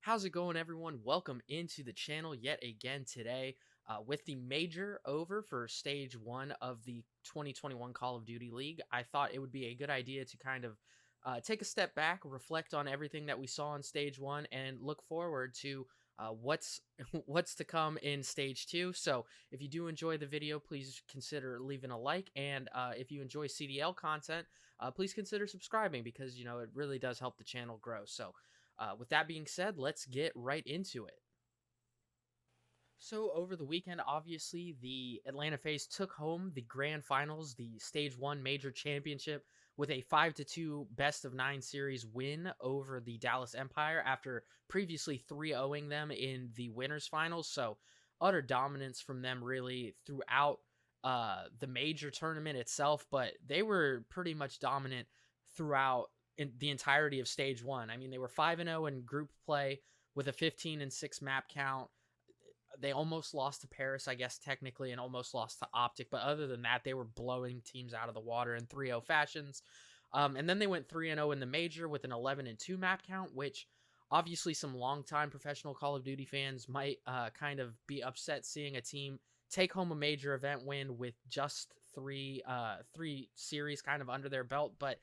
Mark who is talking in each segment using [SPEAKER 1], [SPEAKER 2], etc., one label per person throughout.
[SPEAKER 1] How's it going, everyone? Welcome into the channel yet again today. With the major over for stage one of the 2021 Call of Duty League, I thought it would be a good idea to kind of take a step back, reflect on everything that we saw in stage one, and look forward to what's what's to come in stage two. So, if you do enjoy the video, please consider leaving a like, and if you enjoy CDL content, please consider subscribing because it really does help the channel grow. So. With that being said, let's get right into it. So over the weekend, obviously, the Atlanta FaZe took home the grand finals, the stage one major championship, with a 5-2 best of 9 series win over the Dallas Empire after previously 3-0ing them in the winners finals. So utter dominance from them really throughout the major tournament itself, but they were pretty much dominant throughout in the entirety of stage one. I mean, they were 5-0 in group play with a 15-6 map count. They almost lost to Paris, I guess, technically, and almost lost to Optic. But other than that, they were blowing teams out of the water in 3-0 fashions. And then they went 3-0 in the major with an 11-2 map count, which obviously some longtime professional Call of Duty fans might kind of be upset seeing a team take home a major event win with just three series kind of under their belt. But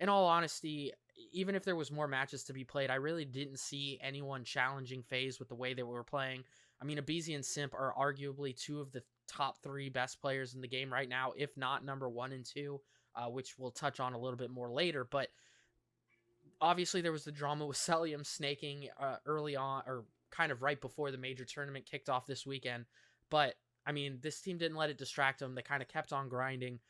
[SPEAKER 1] in all honesty, even if there was more matches to be played, I really didn't see anyone challenging FaZe with the way they were playing. I mean, aBeZy and Simp are arguably two of the top 3 best players in the game right now, if not number 1 and 2, which we'll touch on a little bit more later. But obviously there was the drama with Celium snaking early on, or kind of right before the major tournament kicked off this weekend. But, I mean, this team didn't let it distract them. They kind of kept on grinding.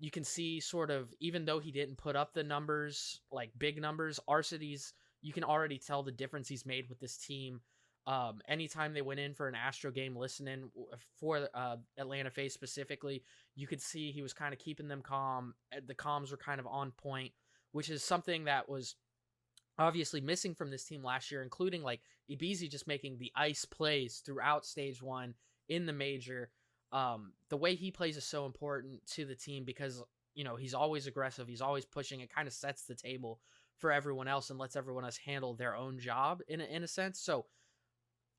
[SPEAKER 1] You can see sort of, even though he didn't put up the numbers, like big numbers, Arcides, you can already tell the difference he's made with this team. Anytime they went in for an Astro game listening for Atlanta FaZe specifically, you could see he was kind of keeping them calm. The comms were kind of on point, which is something that was obviously missing from this team last year, including like aBeZy just making the ice plays throughout stage one in the major. The way he plays is so important to the team because, he's always aggressive. He's always pushing. It kind of sets the table for everyone else and lets everyone else handle their own job in a sense. So,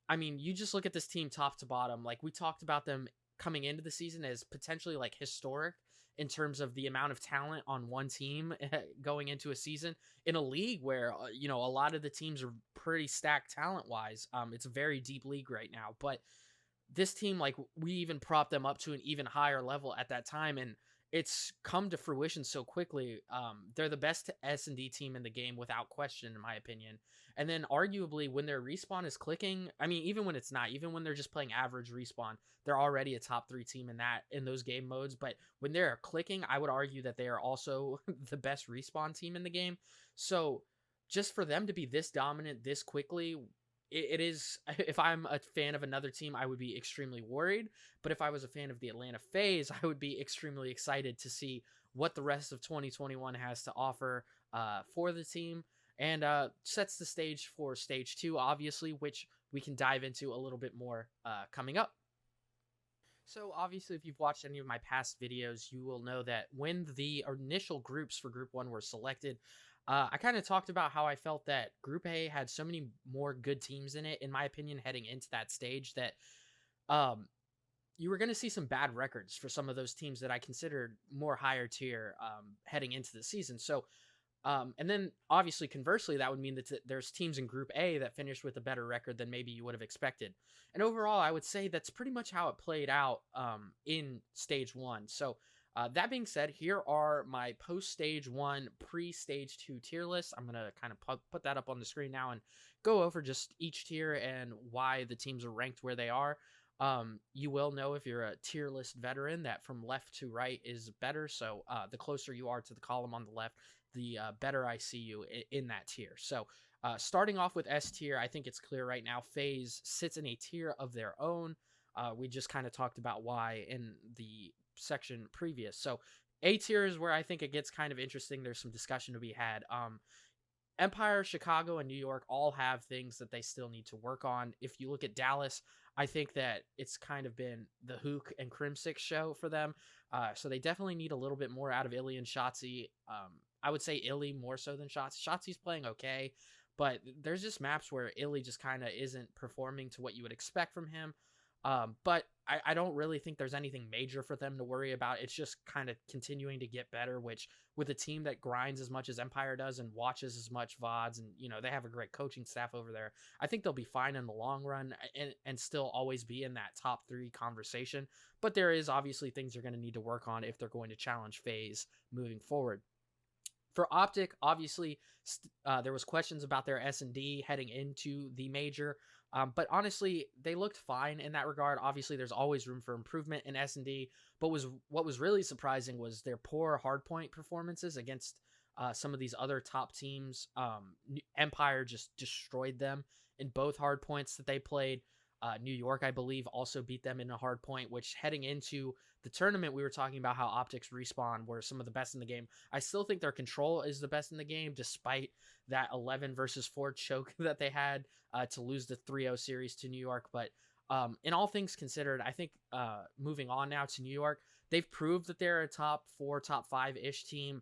[SPEAKER 1] I mean, you just look at this team top to bottom. Like, we talked about them coming into the season as potentially like historic in terms of the amount of talent on one team going into a season in a league where, a lot of the teams are pretty stacked talent wise. It's a very deep league right now, but this team, like, we even propped them up to an even higher level at that time, and it's come to fruition so quickly. They're the best S&D team in the game without question, in my opinion. And then arguably when their respawn is clicking, I mean, even when it's not, even when they're just playing average respawn, they're already a top 3 team in those game modes. But when they're clicking, I would argue that they are also the best respawn team in the game. So just for them to be this dominant this quickly, it is, if I'm a fan of another team, I would be extremely worried. But if I was a fan of the Atlanta FaZe, I would be extremely excited to see what the rest of 2021 has to offer for the team, and sets the stage for stage 2, obviously, which we can dive into a little bit more coming up. So obviously, if you've watched any of my past videos, you will know that when the initial groups for Group 1 were selected, I kind of talked about how I felt that Group A had so many more good teams in it, in my opinion, heading into that stage, that you were going to see some bad records for some of those teams that I considered more higher tier heading into the season. So, and then obviously, conversely, that would mean that there's teams in Group A that finished with a better record than maybe you would have expected. And overall, I would say that's pretty much how it played out in stage 1. So, that being said, here are my post-stage 1, pre-stage 2 tier lists. I'm going to kind of put that up on the screen now and go over just each tier and why the teams are ranked where they are. You will know, if you're a tier list veteran, that from left to right is better. So the closer you are to the column on the left, the better I see you in that tier. So starting off with S tier, I think it's clear right now, FaZe sits in a tier of their own. We just kind of talked about why in the section previous. So A tier is where I think it gets kind of interesting. There's some discussion to be had. Empire, Chicago, and New York all have things that they still need to work on. If you look at Dallas, I think that it's kind of been the Hook and Crimsix show for them. So they definitely need a little bit more out of Illy and Shotzi. I would say Illy more so than Shotzi. Shotzi's playing okay, but there's just maps where Illy just kind of isn't performing to what you would expect from him. But I don't really think there's anything major for them to worry about. It's just kind of continuing to get better, which with a team that grinds as much as Empire does and watches as much VODs, and they have a great coaching staff over there, I think they'll be fine in the long run and still always be in that top 3 conversation. But there is obviously things they're going to need to work on if they're going to challenge FaZe moving forward. For Optic, obviously, there was questions about their S&D heading into the major, but honestly, they looked fine in that regard. Obviously, there's always room for improvement in S&D, but what was really surprising was their poor hardpoint performances against some of these other top teams. Empire just destroyed them in both hardpoints that they played. New York, I believe, also beat them in a hard point, which heading into the tournament, we were talking about how Optics Respawn were some of the best in the game. I still think their control is the best in the game, despite that 11 versus 4 choke that they had to lose the 3-0 series to New York. But in all things considered, I think moving on now to New York, they've proved that they're a top 4, top 5-ish team.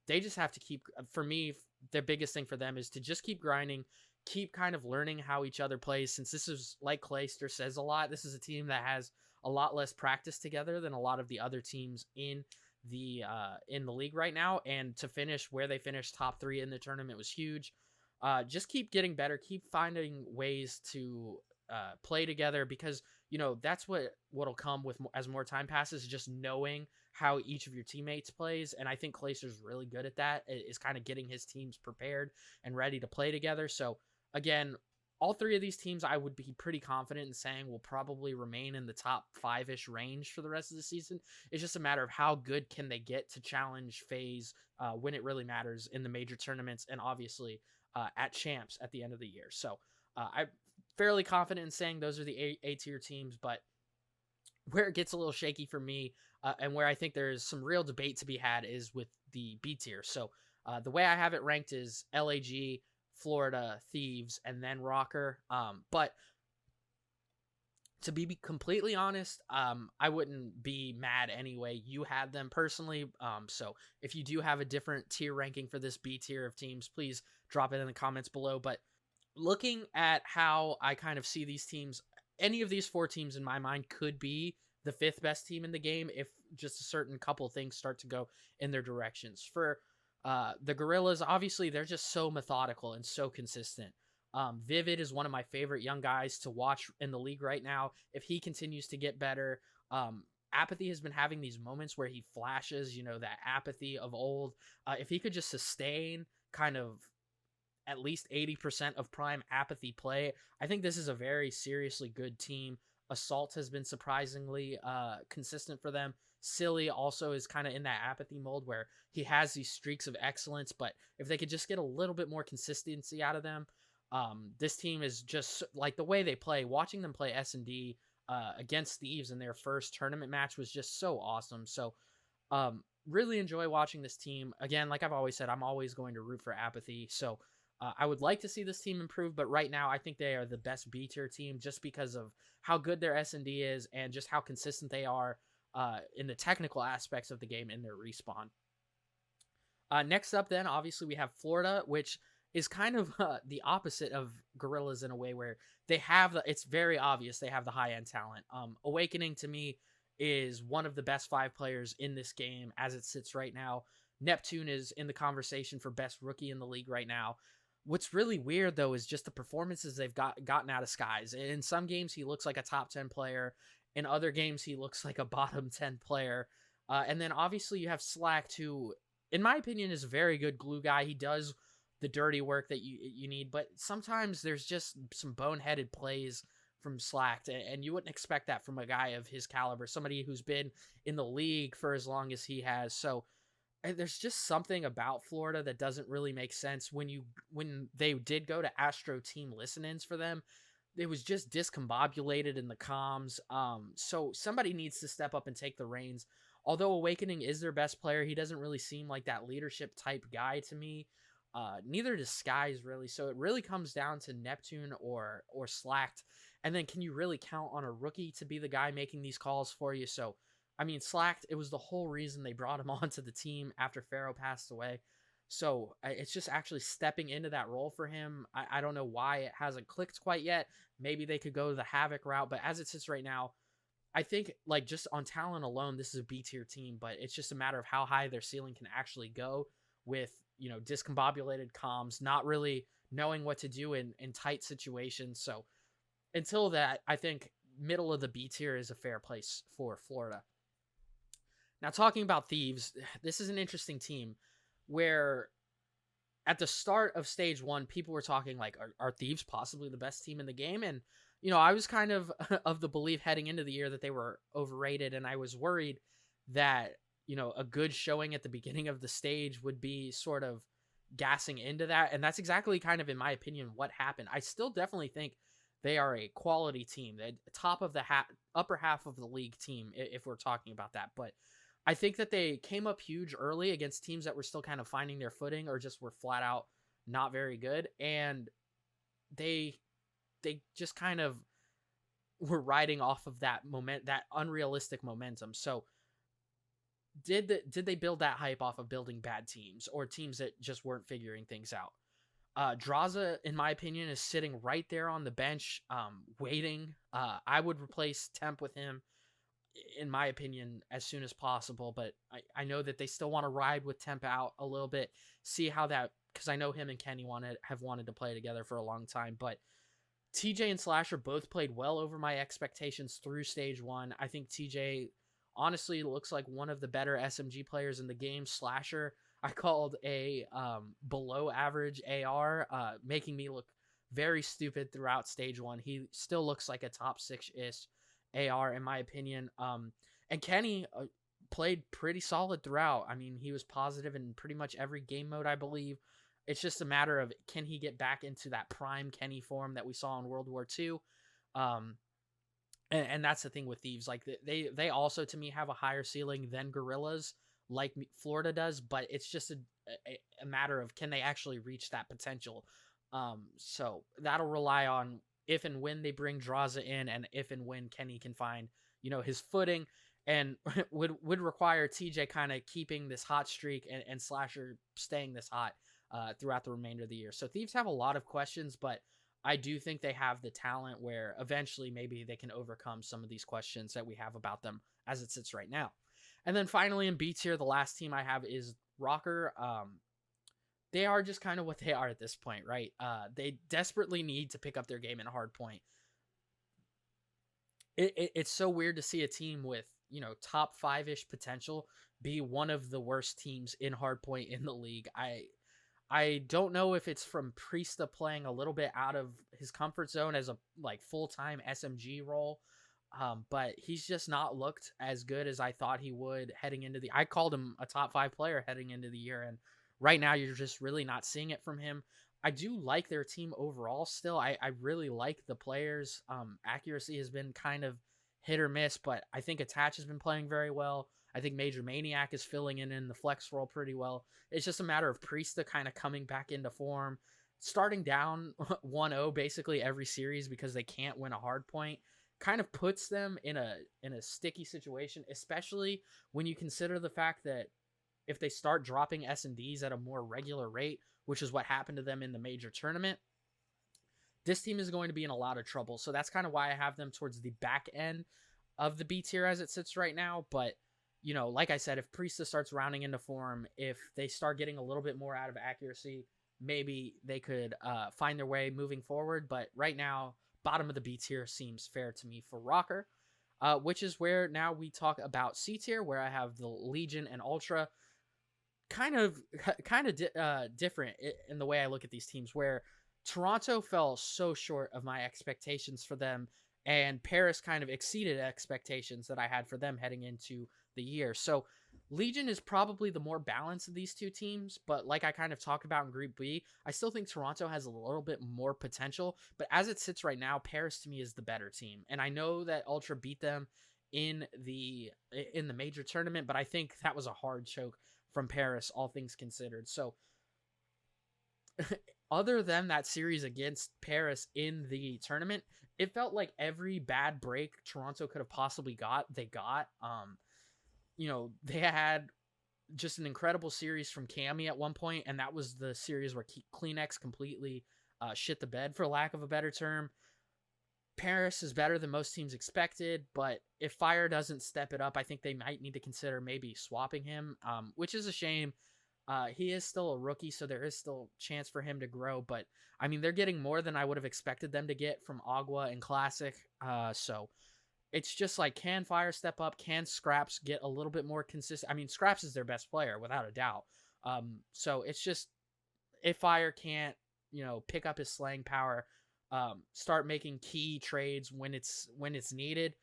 [SPEAKER 1] They just have to keep, for me, the biggest thing for them is to just keep grinding, keep kind of learning how each other plays, since this is, like Clayster says a lot, this is a team that has a lot less practice together than a lot of the other teams in the league right now. And to finish where they finished top 3 in the tournament was huge. Just keep getting better, keep finding ways to play together, because that's what'll come with as more time passes, just knowing how each of your teammates plays. And I think Clayster's really good at that, is kind of getting his teams prepared and ready to play together. So again, all 3 of these teams I would be pretty confident in saying will probably remain in the top 5-ish range for the rest of the season. It's just a matter of how good can they get to challenge FaZe when it really matters in the major tournaments, and obviously at champs at the end of the year. So I'm fairly confident in saying those are the A-tier teams, but where it gets a little shaky for me, and where I think there's some real debate to be had, is with the B tier. So the way I have it ranked is LAG, Florida, Thieves, and then Rocker. But to be completely honest, I wouldn't be mad anyway. You had them personally. So if you do have a different tier ranking for this B tier of teams, please drop it in the comments below. But looking at how I kind of see these teams, any of these 4 teams in my mind could be the 5th best team in the game if just a certain couple of things start to go in their directions. For the Gorillas, obviously, they're just so methodical and so consistent. Vivid is one of my favorite young guys to watch in the league right now. If he continues to get better, Apathy has been having these moments where he flashes, that Apathy of old. If he could just sustain kind of at least 80% of prime Apathy play, I think this is a very seriously good team. Assault has been surprisingly consistent for them. Silly also is kind of in that Apathy mold where he has these streaks of excellence, but if they could just get a little bit more consistency out of them, this team is just like the way they play. Watching them play S&D against Thieves in their first tournament match was just so awesome. So really enjoy watching this team. Again, like I've always said, I'm always going to root for Apathy. So I would like to see this team improve, but right now I think they are the best B tier team just because of how good their S&D is and just how consistent they are in the technical aspects of the game in their respawn. Next up then, obviously we have Florida, which is kind of the opposite of Gorillas in a way where they have it's very obvious they have the high-end talent. Awakening to me is one of the best 5 players in this game as it sits right now. Neptune is in the conversation for best rookie in the league right now. What's really weird, though, is just the performances they've gotten out of Skies. In some games, he looks like a top 10 player. In other games, he looks like a bottom 10 player. And then, obviously, you have Slack, who, in my opinion, is a very good glue guy. He does the dirty work that you need, but sometimes there's just some boneheaded plays from Slack, and you wouldn't expect that from a guy of his caliber, somebody who's been in the league for as long as he has. So there's just something about Florida that doesn't really make sense. When they did go to Astro team listen-ins for them, it was just discombobulated in the comms. So somebody needs to step up and take the reins. Although Awakening is their best player, he doesn't really seem like that leadership type guy to me. Neither does Skies really. So it really comes down to Neptune or Slacked. And then can you really count on a rookie to be the guy making these calls for you? So I mean, Slacked, it was the whole reason they brought him onto the team after Pharaoh passed away. So it's just actually stepping into that role for him. I don't know why it hasn't clicked quite yet. Maybe they could go the Havoc route, but as it sits right now, I think like just on talent alone, this is a B tier team, but it's just a matter of how high their ceiling can actually go with, discombobulated comms, not really knowing what to do in tight situations. So until that, I think middle of the B tier is a fair place for Florida. Now, talking about Thieves, this is an interesting team where at the start of stage one, people were talking like, are Thieves possibly the best team in the game? And, I was kind of of the belief heading into the year that they were overrated. And I was worried that, a good showing at the beginning of the stage would be sort of gassing into that. And that's exactly kind of, in my opinion, what happened. I still definitely think they are a quality team, the top of the upper half of the league team, if we're talking about that. But I think that they came up huge early against teams that were still kind of finding their footing or just were flat out not very good. And they just kind of were riding off of that that unrealistic momentum. So did they build that hype off of building bad teams or teams that just weren't figuring things out? Draza, in my opinion, is sitting right there on the bench, waiting. I would replace Temp with him, in my opinion, as soon as possible. But I know that they still want to ride with Temp out a little bit, see how that, because I know him and Kenny have wanted to play together for a long time. But TJ and Slasher both played well over my expectations through stage one. I think TJ honestly looks like one of the better SMG players in the game. Slasher, I called a below average AR, making me look very stupid throughout stage one. He still looks like a top 6-ish AR in my opinion. And Kenny played pretty solid throughout. I mean, he was positive in pretty much every game mode, I believe. It's just a matter of, can he get back into that prime Kenny form that we saw in World War II? And that's the thing with Thieves. Like they also, to me, have a higher ceiling than Gorillas, like Florida does, but it's just a matter of, can they actually reach that potential? So that'll rely on if and when they bring Draza in, and if and when Kenny can find, his footing, and would require TJ kind of keeping this hot streak and Slasher staying this hot throughout the remainder of the year. So Thieves have a lot of questions, but I do think they have the talent where eventually maybe they can overcome some of these questions that we have about them as it sits right now. And then finally in B tier, the last team I have is Rocker. They are just kind of what they are at this point, right? They desperately need to pick up their game in hardpoint. It's so weird to see a team with, top 5-ish potential be one of the worst teams in hardpoint in the league. I don't know if it's from Priesta playing a little bit out of his comfort zone as a full-time SMG role. But he's just not looked as good as I thought he would heading into I called him a top 5 player heading into the year, and right now you're just really not seeing it from him. I do like their team overall still. I really like the players. Accuracy has been kind of hit or miss, but I think Attach has been playing very well. I think Major Maniac is filling in the flex role pretty well. It's just a matter of Priesta kind of coming back into form, starting down 1-0 basically every series because they can't win a hard point. Kind of puts them in a sticky situation, especially when you consider the fact that if they start dropping S&Ds at a more regular rate, which is what happened to them in the major tournament, this team is going to be in a lot of trouble. So that's kind of why I have them towards the back end of the B tier as it sits right now. But, like I said, if Priesta starts rounding into form, if they start getting a little bit more out of accuracy, maybe they could find their way moving forward. But right now, bottom of the B tier seems fair to me for Rocker, which is where now we talk about C tier, where I have the Legion and Ultra. Kind of different in the way I look at these teams, where Toronto fell so short of my expectations for them, and Paris kind of exceeded expectations that I had for them heading into the year. So Legion is probably the more balanced of these two teams, but like I kind of talked about in Group B, I still think Toronto has a little bit more potential. But as it sits right now, Paris to me is the better team, and I know that Ultra beat them in the major tournament, but I think that was a hard choke from Paris, all things considered. So other than that series against Paris in the tournament, it felt like every bad break Toronto could have possibly got, they got. They had just an incredible series from Cammy at one point, and that was the series where Kleenex completely shit the bed, for lack of a better term. Paris is better than most teams expected, but if Fire doesn't step it up, I think they might need to consider maybe swapping him, which is a shame. He is still a rookie, so there is still chance for him to grow, but I mean, they're getting more than I would have expected them to get from Agua and Classic, so it's just like, can Fire step up? Can Scraps get a little bit more consistent? I mean, Scraps is their best player, without a doubt. So it's just, if Fire can't, pick up his slaying power, start making key trades when it's needed,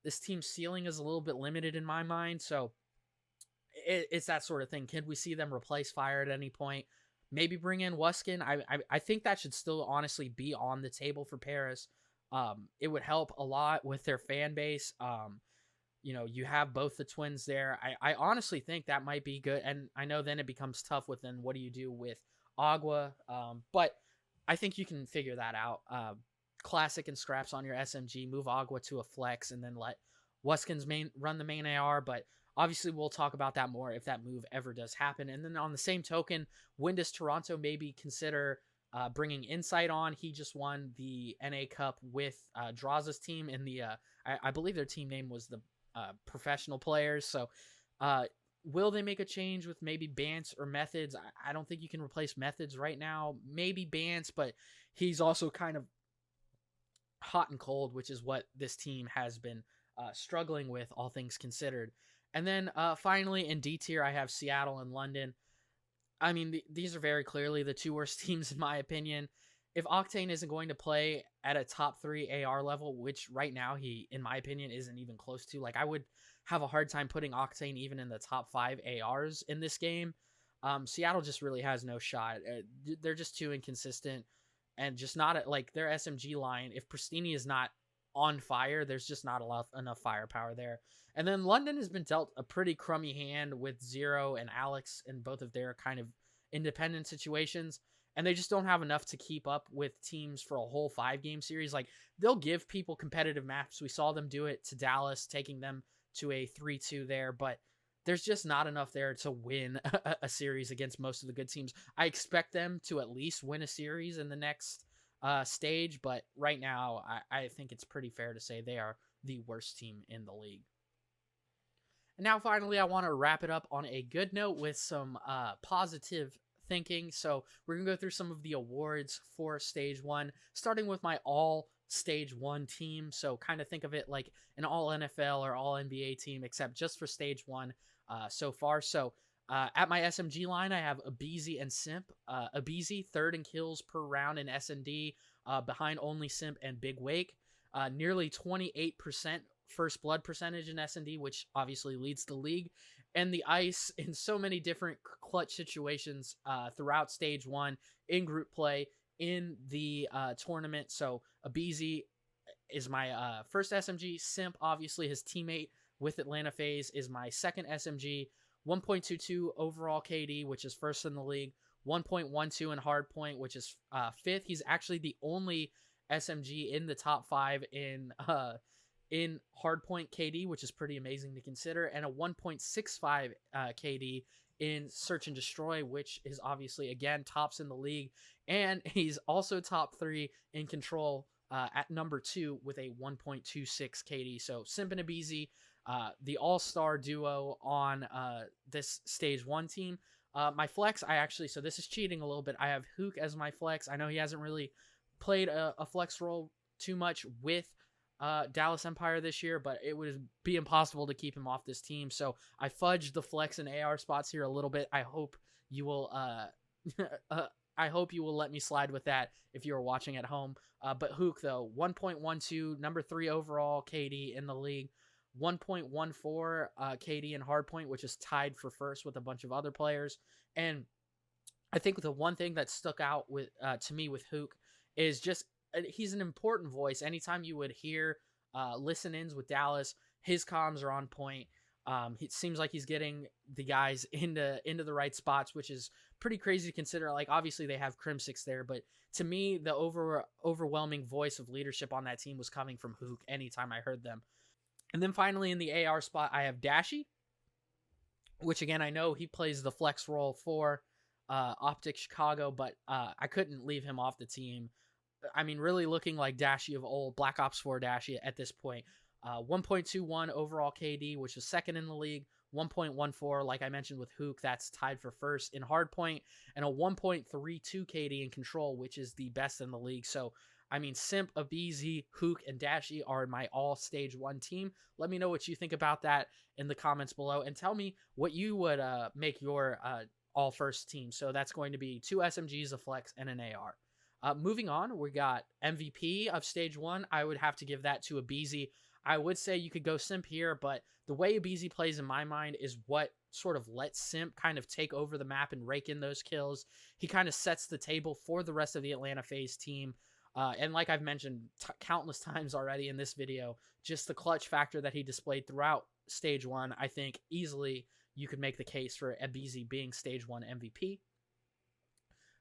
[SPEAKER 1] this team's ceiling is a little bit limited in my mind. So it's that sort of thing. Can we see them replace Fire at any point? Maybe bring in Wuskin. I think that should still honestly be on the table for Paris. It would help a lot with their fan base. You have both the twins there. I honestly think that might be good. And I know then it becomes tough with, then what do you do with Agua? But I think you can figure that out. Classic and Scraps on your SMG, move Agua to a flex, and then let Wuskins run the main AR. But obviously, we'll talk about that more if that move ever does happen. And then on the same token, when does Toronto maybe consider bringing Insight on? He just won the NA Cup with Draza's team in the, I believe their team name was the Professional Players. So will they make a change with maybe Bance or Methods? I don't think you can replace Methods right now. Maybe Bance, but he's also kind of hot and cold, which is what this team has been struggling with, all things considered. And then finally in D tier, I have Seattle and London. I mean, these are very clearly the two worst teams in my opinion. If Octane isn't going to play at a top 3 AR level, which right now he, in my opinion, isn't even close to, like, I would have a hard time putting Octane even in the top 5 ARs in this game. Seattle just really has no shot. They're just too inconsistent, and just not like their SMG line. If Pristini is not on fire, there's just not enough firepower there. And then London has been dealt a pretty crummy hand with Zero and Alex in both of their kind of independent situations. And they just don't have enough to keep up with teams for a whole 5-game series. Like, they'll give people competitive maps. We saw them do it to Dallas, taking them to a 3-2 there. But there's just not enough there to win a series against most of the good teams. I expect them to at least win a series in the next stage. But right now, I think it's pretty fair to say they are the worst team in the league. And now, finally, I want to wrap it up on a good note with some positive thinking. So we're gonna go through some of the awards for stage 1, starting with my all stage 1 team. So kind of think of it like an all NFL or all NBA team, except just for stage 1 so far. So at my SMG line, I have Abizi and Simp. Abizi third in kills per round in SND, behind only Simp and Big Wake. Nearly 28% first blood percentage in SND, which obviously leads the league. And the ice in so many different clutch situations throughout stage 1, in group play, in the tournament. So Abizi is my first SMG. Simp, obviously his teammate with Atlanta FaZe, is my second SMG. 1.22 overall KD, which is first in the league. 1.12 in hardpoint, which is fifth. He's actually the only SMG in the top 5 in hardpoint KD, which is pretty amazing to consider, and a 1.65 KD in search and destroy, which is obviously, again, tops in the league. And he's also top 3 in control at number 2 with a 1.26 KD. So Simp and Abizi, the all-star duo on this stage 1 team. My flex, so this is cheating a little bit. I have Hook as my flex. I know he hasn't really played a flex role too much with Dallas Empire this year, but it would be impossible to keep him off this team. So I fudged the flex and AR spots here a little bit. I hope you will let me slide with that if you're watching at home. But Hook, though, 1.12, number 3 overall KD in the league, 1.14 KD in hardpoint, which is tied for first with a bunch of other players. And I think the one thing that stuck out with to me with Hook is just he's an important voice. Anytime you would hear listen-ins with Dallas, his comms are on point. It seems like he's getting the guys into the right spots, which is pretty crazy to consider. Like, obviously they have Crimsix there, but to me, the overwhelming voice of leadership on that team was coming from Hook anytime I heard them. And then finally in the AR spot, I have Dashy. which again, I know he plays the flex role for Optic Chicago, but I couldn't leave him off the team. I mean, really looking like Dashy of old, Black Ops 4 Dashy at this point. 1.21 overall KD, which is second in the league. 1.14, like I mentioned with Hook, that's tied for first in hardpoint, and a 1.32 KD in control, which is the best in the league. So, I mean, Simp, Abizi, Hook, and Dashy are my all stage 1 team. Let me know what you think about that in the comments below, and tell me what you would make your all first team. So that's going to be 2 SMGs, a flex, and an AR. Moving on, we got MVP of stage 1. I would have to give that to Abizi. I would say you could go Simp here, but the way Abizi plays in my mind is what sort of lets Simp kind of take over the map and rake in those kills. He kind of sets the table for the rest of the Atlanta FaZe team. And like I've mentioned countless times already in this video, just the clutch factor that he displayed throughout stage 1, I think easily you could make the case for Abizi being stage 1 MVP.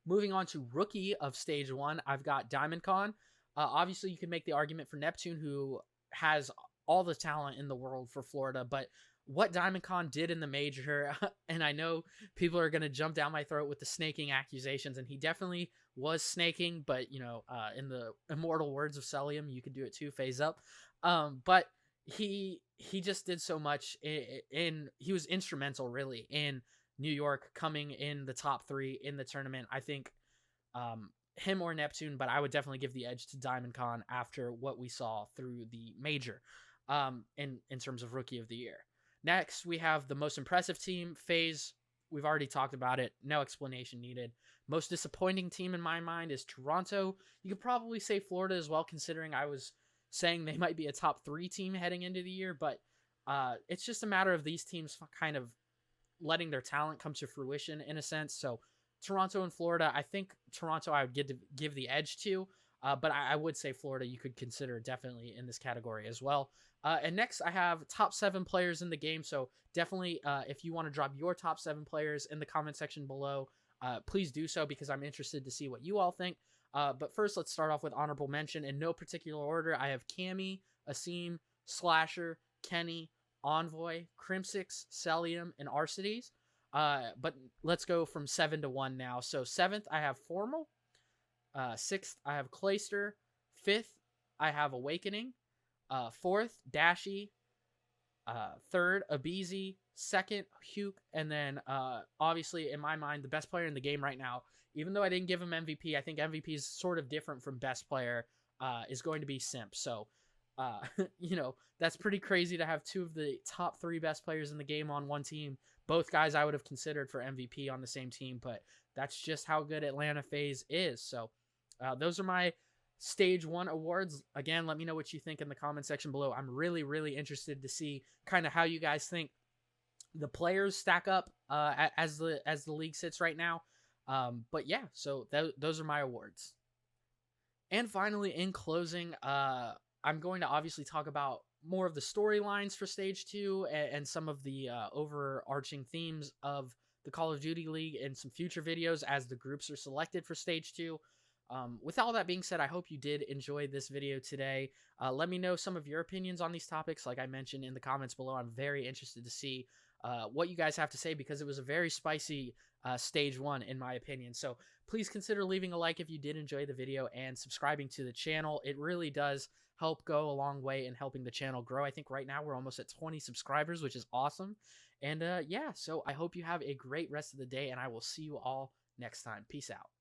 [SPEAKER 1] Moving on to rookie of stage 1, I've got DiamondCon. Obviously, you can make the argument for Neptune, who has all the talent in the world for Florida, but what DiamondCon did in the major, and I know people are going to jump down my throat with the snaking accusations, and he definitely was snaking, but, you know, in the immortal words of Celium, you could do it too, phase up. But he just did so much, he was instrumental, really, in New York coming in the top 3 in the tournament. I think him or Neptune, but I would definitely give the edge to DiamondCon after what we saw through the major in terms of rookie of the year. Next, we have the most impressive team, FaZe. We've already talked about it. No explanation needed. Most disappointing team in my mind is Toronto. You could probably say Florida as well, considering I was saying they might be a top 3 team heading into the year, but it's just a matter of these teams kind of letting their talent come to fruition in a sense. So Toronto and Florida, I think Toronto I would give the edge to, but I would say Florida you could consider definitely in this category as well. And next I have top 7 players in the game. So definitely if you want to drop your top 7 players in the comment section below, please do so because I'm interested to see what you all think. But first, let's start off with honorable mention in no particular order. I have Cammy, Asim, Slasher, Kenny, Envoy, Crimsix, Celium, and Arcides. But let's go from 7 to 1 now. So 7th, I have Formal. 6th, I have Clayster. 5th, I have Awakening. 4th, Dashy. 3rd, Abizi. 2nd, Huke. And then, obviously, in my mind, the best player in the game right now, even though I didn't give him MVP, I think MVP is sort of different from best player, is going to be Simp. So, you know, that's pretty crazy to have 2 of the top 3 best players in the game on one team. Both guys I would have considered for MVP on the same team, but that's just how good Atlanta FaZe is. So those are my stage 1 awards. Again, let me know what you think in the comment section below. I'm really, really interested to see kind of how you guys think the players stack up as the league sits right now. But yeah, so those are my awards. And finally, in closing, I'm going to obviously talk about more of the storylines for Stage 2 and some of the overarching themes of the Call of Duty League in some future videos as the groups are selected for Stage 2. With all that being said, I hope you did enjoy this video today. Let me know some of your opinions on these topics. Like I mentioned in the comments below, I'm very interested to see what you guys have to say because it was a very spicy Stage 1 in my opinion. So please consider leaving a like if you did enjoy the video and subscribing to the channel. It really does help go a long way in helping the channel grow. I think right now we're almost at 20 subscribers, which is awesome. And yeah, so I hope you have a great rest of the day and I will see you all next time. Peace out.